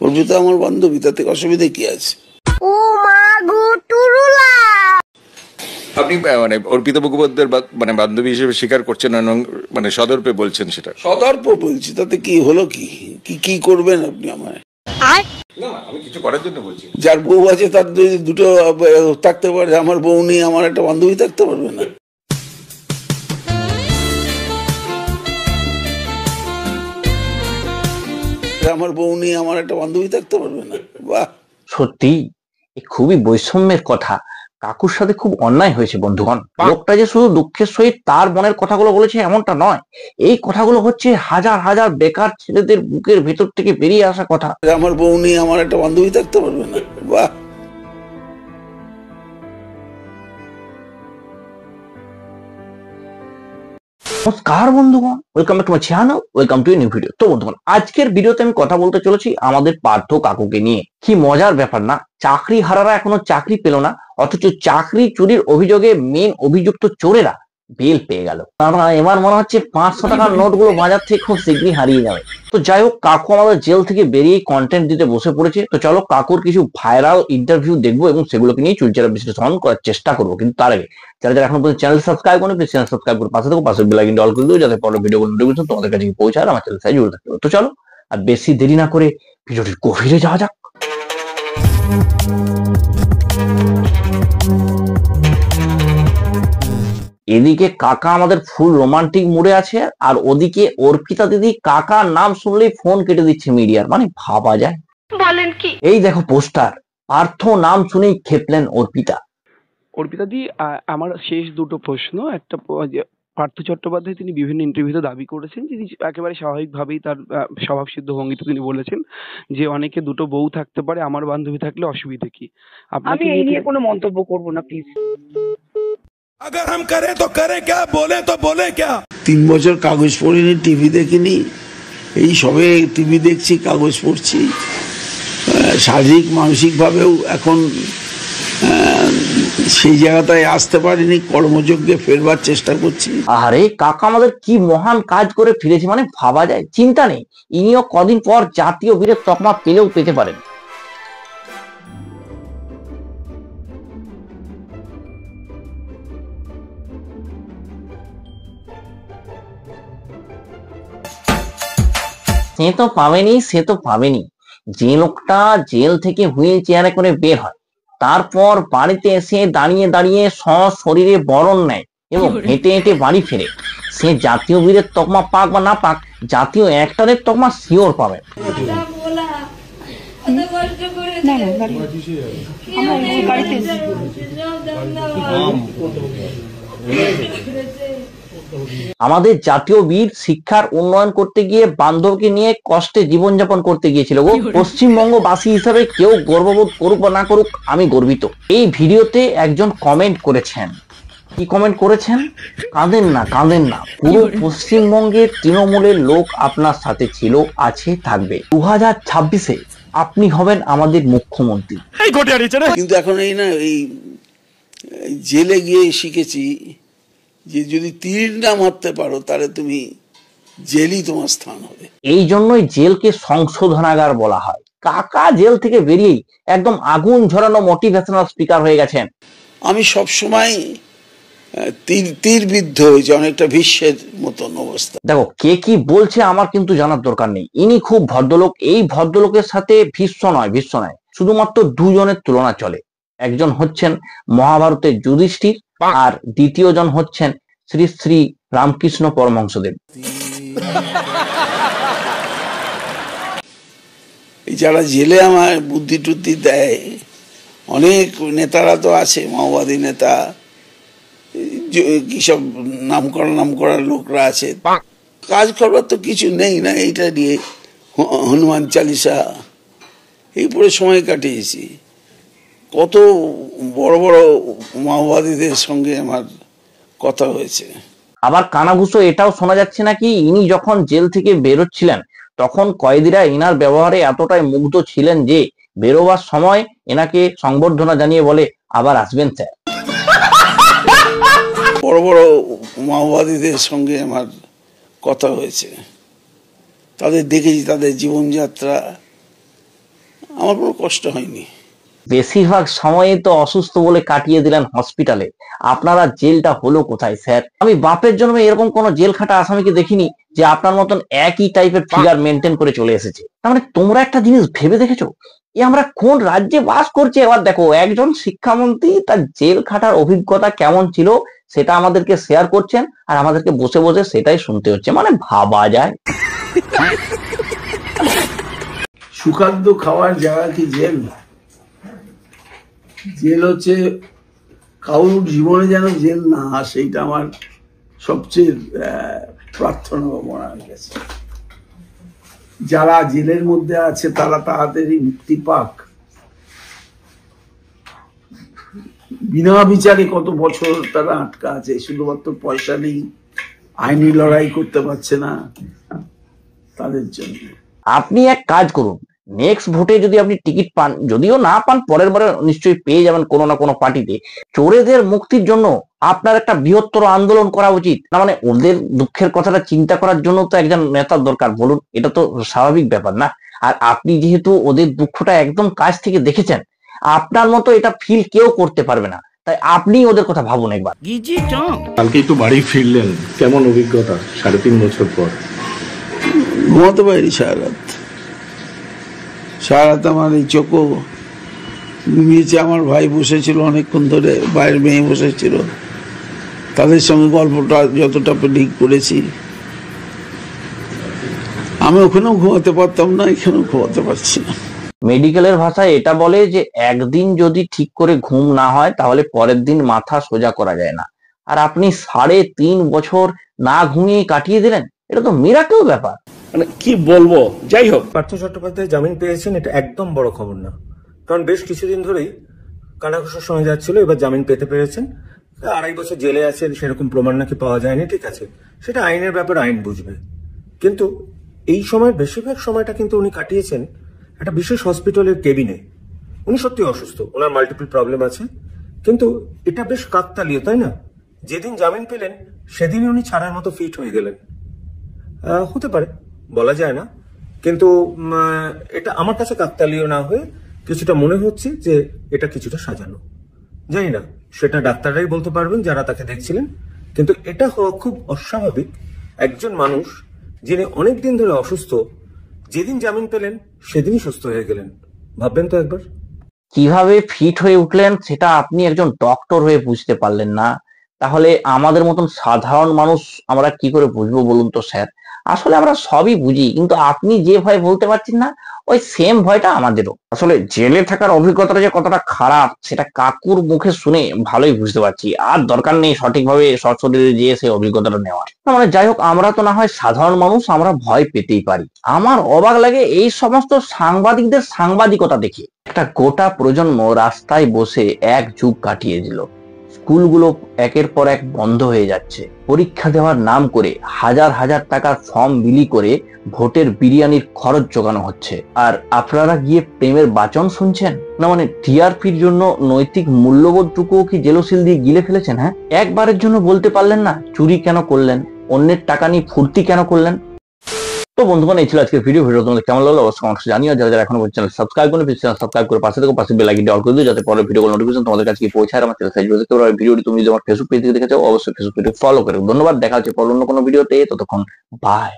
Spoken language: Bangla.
অর্পিতা আমার বান্ধবী, তাতে অসুবিধা কি আছে? ও মা গো টুরুলা, আপনি মানে অর্পিতা মুখোপাধ্যায়ের মানে বান্ধবী হিসেবে স্বীকার করছেন মানে সদর্পে বলছেন? সেটা সদর্প বলছি, তাতে কি হলো? কি করবেন আপনি আমায়? না, আমি কিছু করার জন্য বলছি। যার বউ আছে তার যদি দুটো থাকতে পারে, আমার বউ নেই, আমার একটা বান্ধবী থাকতে পারবে না? আমার বউ নেই, আমার একটা বান্ধবী থাকতে পারবে না? বাহ, সত্যি খুবই বৈষম্যের কথা। কাকুর সাথে খুব অন্যায় হয়েছে বন্ধুগণ। লোকটা যে শুধু দুঃখের সহিত তার মনের কথাগুলো বলেছে এমনটা নয়, এই কথাগুলো হচ্ছে হাজার হাজার বেকার ছেলেদের বুকের ভেতর থেকে বেরিয়ে আসা কথা। আমার বউ নেই, আমার একটা বান্ধবী থাকতে পারবে না? বাহ। নমস্কার বন্ধুগণ, welcome to my channel, welcome to new video. তো বন্ধুগণ, আজকের ভিডিওতে আমি কথা বলতে চলেছি আমাদের পার্থ কাকুকে নিয়ে। কি মজার ব্যাপার না, চাকরি হারারা এখনো চাকরি পেল না, অথচ চাকরি চুরির অভিযোগে মেন অভিযুক্ত চোরেরা বেল পেয়ে গেল। তারা এবার মনে হচ্ছে 500 টাকার নোটগুলো বাজার থেকে খুব শীঘ্রই হারিয়ে যাবে। তো যাই হোক, কাকু আমাদের জেল থেকে বেরিয়ে কন্টেন্ট দিতে বসে পড়েছে। তো চলো কাকুর কিছু ভাইরাল ইন্টারভিউ দেখবো এবং সেগুলোকে নিয়ে চুলচেরা বিশ্লেষণ করার চেষ্টা করবো। কিন্তু তার আগে যারা যারা এখন পর্যন্ত চ্যানেল সাবস্ক্রাইব করেন, প্লিজ চ্যানেল সাবস্ক্রাইব করে পাশে থাকো, পাশের বেল আইকনটা অল করে দিও, যাতে পরের ভিডিওগুলো নোটিফিকেশন তোমাদের কাছে পৌঁছায়, আমার চ্যানেল সাথে জুড়ে থাকতে পারো। তো চলো আর বেশি দেরি না করে ভিডিওটির গভীরে যাওয়া যাক। এদিকে কাকা আমাদের ফুল রোমান্টিক মুডে আছে, আর ওদিকে অর্পিতা দিদি কাকার নাম শুনলেই ফোন কেটে দিচ্ছে মিডিয়ার। মানে ভাবা যায়? বলেন কি? এই দেখো পোস্টার, পার্থ নাম শুনেই খেপলেন অর্পিতা। অর্পিতা দি, আমার শেষ দুটো প্রশ্ন। একটা পার্থ চট্টোপাধ্যায় তিনি বিভিন্ন ইন্টারভিউতে দাবি করেছেন, তিনি একেবারে স্বাভাবিকভাবেই তার স্বভাবসিদ্ধ ভঙ্গিতে তিনি বলেছেন যে অনেকে দুটো বউ থাকতে পারে, আমার বান্ধবী থাকলে অসুবিধা কি? আমি এই নিয়ে কোনো মন্তব্য করব না, প্লিজ। अगर हम करें तो करें क्या, बोले तो बोले क्या। 3 বছর কাগজ পড়িনি, টিভি দেখিনি, এই সবে টিভি দেখছি, কাগজ পড়ছি। শারীরিক মানসিক ভাবেও এখন সেই জায়গাটায় আসতে পারিনি, কর্মযজ্ঞে ফেরবার চেষ্টা করছি। আরে কাকা আমাদের কি মহান কাজ করে ফিরেছে, মানে ভাবা যায়? চিন্তা নেই, ইনিও কদিন পর জাতীয় বীরের তকমা পেলেও পেতে পারেন। সে তো পাবেনি। যে লোকটা জেল থেকে হুইল চেয়ারে করে বের হয়, তারপর বাড়িতে এসে দাঁড়িয়ে দাঁড়িয়ে সশরীরে বরণ নেয় এবং হেঁটে হেঁটে বাড়ি ফেরে, সে জাতীয় বীরের তকমা পাক বা না পাক, জাতীয় অ্যাক্টরের তকমা শিওর পাবে। আমাদের জাতীয় বীর শিক্ষার উন্নয়ন করতে গিয়ে বান্ধবকে নিয়ে কষ্টে জীবনযাপন করতে গিয়েছিল। ও পশ্চিমবঙ্গবাসী হিসাবে কেউ গর্ববোধ করুক বা না করুক, আমি গর্বিত। এই ভিডিওতে একজন কমেন্ট করেছেন। কি কমেন্ট করেছেন? কাঁদেন না, পুরো পশ্চিমবঙ্গের তৃণমূলের লোক আপনার সাথে ছিল, আছে, থাকবে। 2026-এ আপনি হবেন আমাদের মুখ্যমন্ত্রী। কিন্তু এখন এই জেলে গিয়ে শিখেছি যে যদি তীর না মারতে পারো তাহলে তুমি জেলই তোমার স্থান হবে। এই জন্যই জেলকে সংশোধনাগার বলা হয়। কাকা জেল থেকে বেরিয়েই একদম আগুন ঝরানো মোটিভেশনাল স্পিকার হয়ে গেছেন। আমি সবসময় তীর বিদ্ধ হয়েছে, অনেকটা ভীষ্মের মতন অবস্থা। দেখো কে কি বলছে আমার কিন্তু জানার দরকার নেই, ইনি খুব ভদ্রলোক। এই ভদ্রলোকের সাথে ভীষ্ম নয়, শুধুমাত্র দুজনের তুলনা চলে। একজন হচ্ছেন মহাভারতের যুধিষ্ঠির, আর দ্বিতীয় জন হচ্ছেন শ্রী শ্রী রামকৃষ্ণ পরমহংসদেব। যারা জেলে আমার বুদ্ধি টুদ্ধি দেয়, অনেক নেতারা তো আছে, মাওবাদী নেতা, কিসব নাম করা লোকরা আছে, কাজ করবার তো কিছু নেই না, এইটা নিয়ে হনুমান চালিসা এই পরে সময় কাটিয়েছি। কত বড় বড় মাওবাদীদের সঙ্গে আমার কথা হয়েছে। আবার কানাঘুষো এটাও শোনা যাচ্ছে নাকি ইনি যখন জেল থেকে বেরোচ্ছিলেন তখন কয়েদিরা ইনার ব্যবহারে এতটাই মুগ্ধ ছিলেন যে বেরোবার সময় এনাকে সংবর্ধনা জানিয়ে বলে, আবার আসবেন স্যার। বড় বড় মাওবাদীদের সঙ্গে আমার কথা হয়েছে, তাদের দেখেছি, তাদের জীবনযাত্রা, আমার কোনো কষ্ট হয়নি। বেশিরভাগ সময়ে তো অসুস্থ বলে কাটিয়ে দিলেন হসপিটালে, আপনারা জেলটা হলো কোথায় স্যার? আমি বাপের জন্মে এরকম কোন জেল খাটা আসামিকে দেখিনি যে আপনার মতন একই টাইপের ফিগার মেনটেন করে চলে এসেছে। তার মানে তোমরা একটা জিনিস ভেবে দেখেছো আমরা কোন রাজ্যে বাস করছি? এবার দেখো একজন শিক্ষামন্ত্রী তার জেল খাটার অভিজ্ঞতা কেমন ছিল সেটা আমাদেরকে শেয়ার করছেন, আর আমাদেরকে বসে বসে সেটাই শুনতে হচ্ছে। মানে ভাবা যায়। সুখাদ্য খাওয়ার জায়গা কি জেল? জেল হচ্ছে কারোর জীবনে যেন জেল না আসে, এটা আমার সবচেয়ে প্রার্থনা মনে গেছে। যারা জেলের মধ্যে আছে তারা তাড়াতাড়ি মুক্তি পাক। বিনা বিচারে কত বছর তারা আটকা আছে, শুধুমাত্র পয়সা নেই, আইনি লড়াই করতে পারছে না, তাদের জন্য। আপনি এক কাজ করুন, নেক্সট ভোটে যদি আপনি টিকিট পান, যদিও না পান পরের বারে নিশ্চয়ই পেয়ে যাবেন কোনো না কোনো পার্টিতে, চোরেদের মুক্তির জন্য আপনার একটা বৃহত্তর আন্দোলন করা উচিত। না মানে ওদের দুঃখের কথাটা চিন্তা করার জন্য তো একজন নেতার দরকার, বলুন? এটা তো স্বাভাবিক ব্যাপার না? আর আপনি যেহেতু ওদের দুঃখটা একদম কাছ থেকে দেখেছেন, আপনার মতো এটা ফিল কেউ করতে পারবে না, তাই আপনি ওদের কথা ভাবুন একবার। কালকে একটু বাড়ি ফিরলেন, কেমন অভিজ্ঞতা 3.5 বছর পর? ঘুমাতে পারি সারা রাত। আমার এই চোখও ঘুমিয়েছে। আমার ভাই বসেছিল অনেকক্ষণ ধরে, বাইরের মেয়ে বসেছিল, তাদের সঙ্গে গল্পটা যতটা ঠিক করেছি। আমি ওখানেও ঘুমাতে পারতাম না, এখানেও ঘুমাতে পারছি না। মেডিকেলের ভাষায় এটা বলে যে একদিন যদি ঠিক করে ঘুম না হয় তাহলে পরের দিন মাথা সোজা করা যায় না। আর আপনি 3.5 বছর না ঘুমিয়ে কাটিয়ে দিলেন, এটা তো মিরাকেল ব্যাপার। মানে কি বলবো, যাই হোক, পার্থ চট্টোপাধ্যায় জামিন পেয়েছেন, এটা একদম বড় খবর না, কারণ বেশ কিছুদিন ধরেই কানাঘুষোর শোনা যাচ্ছিল, এবার জামিন পেতে পেরেছেন। 2.5 বছর জেলে আছেন, সেরকম প্রমাণ নাকি পাওয়া যায়নি, ঠিক আছে, সেটা আইনের ব্যাপার, আইন বুঝবে। কিন্তু এই সময়ের বেশিরভাগ সময়টা কিন্তু উনি কাটিয়েছেন একটা বিশেষ হসপিটালের কেবিনে। উনি সত্যি অসুস্থ, ওনার মাল্টিপল প্রবলেম আছে, কিন্তু এটা বেশ কাকতালীয়, তাই না? যেদিন জামিন পেলেন সেদিনই উনি ছাড়ার মতো ফিট হয়ে গেলেন। হতে পারে, বলা যায় না, কিন্তু এটা আমার কাছে কাকতালীয় না হয়ে কিছুটা মনে হচ্ছে যে এটা কিছুটা সাজানো। জানি না, সেটা ডাক্তাররাই বলতে পারবেন যারা তাকে দেখছিলেন, কিন্তু এটা হওয়া খুব অস্বাভাবিক। একজন মানুষ যিনি অনেকদিন ধরে অসুস্থ, যেদিন জামিন পেলেন সেদিনই সুস্থ হয়ে গেলেন। ভাববেন তো একবার, কিভাবে ফিট হয়ে উঠলেন সেটা আপনি একজন ডক্টর হয়ে বুঝতে পারলেন না, তাহলে আমাদের মতন সাধারণ মানুষ আমরা কি করে বুঝবো বলুন তো স্যার? আসলে আমরা সবই বুঝি, কিন্তু আপনি যে ভয় বলতে পারছেন না, ওই সেম ভয়টা আমাদেরও। আসলে জেলে থাকার অভিজ্ঞতাটা যে কতটা খারাপ সেটা কাকুর মুখে শুনে ভালোই বুঝতে পারছি। আর দরকার নেই সঠিকভাবে সশরীরে যেয়ে সেই অভিজ্ঞতাটা নেওয়ার। মানে যাই হোক, আমরা তো না হয় সাধারণ মানুষ, আমরা ভয় পেতেই পারি। আমার অবাক লাগে এই সমস্ত সাংবাদিকদের সাংবাদিকতা দেখে। একটা গোটা প্রজন্ম রাস্তায় বসে এক যুগ কাটিয়ে দিল, স্কুলগুলো একের পর এক বন্ধ হয়ে যাচ্ছে, পরীক্ষা দেওয়ার নাম করে হাজার হাজার টাকার ফর্ম বিলি করে ভোটের বিরিয়ানির খরচ জোগানো হচ্ছে, আর আপনারা গিয়ে প্রেমের বাচন শুনছেন। না মানে টিআরপির জন্য নৈতিক মূল্যবোধটুকুও কি জেলোসিল দিয়ে গিলে ফেলেছেন? হ্যাঁ, একবারের জন্য বলতে পারলেন না চুরি কেন করলেন, অন্যের টাকা নিয়ে ফুর্তি কেন করলেন? তো বন্ধুগণ, এই ছিল আজকের ভিডিও। তোমাদের কেমন লাগলো অবশ্যই কমেন্টে জানিও। যারা যারা এখনো চ্যানেল সাবস্ক্রাইব করেন প্লিজ চ্যানেল সাবস্ক্রাইব করে পাশে থেকে পাশে বেল আইকনটি অল করে দিও, যাতে পরের ভিডিওগুলো নোটিফিকেশন তোমাদের কাছে পৌঁছায়। আমার চ্যানেল সাবস্ক্রাইব করতে পারো। ভিডিওটি তুমি যদি আমার ফেসবুক পেজ থেকে দেখেছো অবশ্যই ফেসবুক পেজে ফলো করো। ধন্যবাদ, দেখা হচ্ছে পরে অন্য কোনো ভিডিওতে, ততক্ষণ বাই।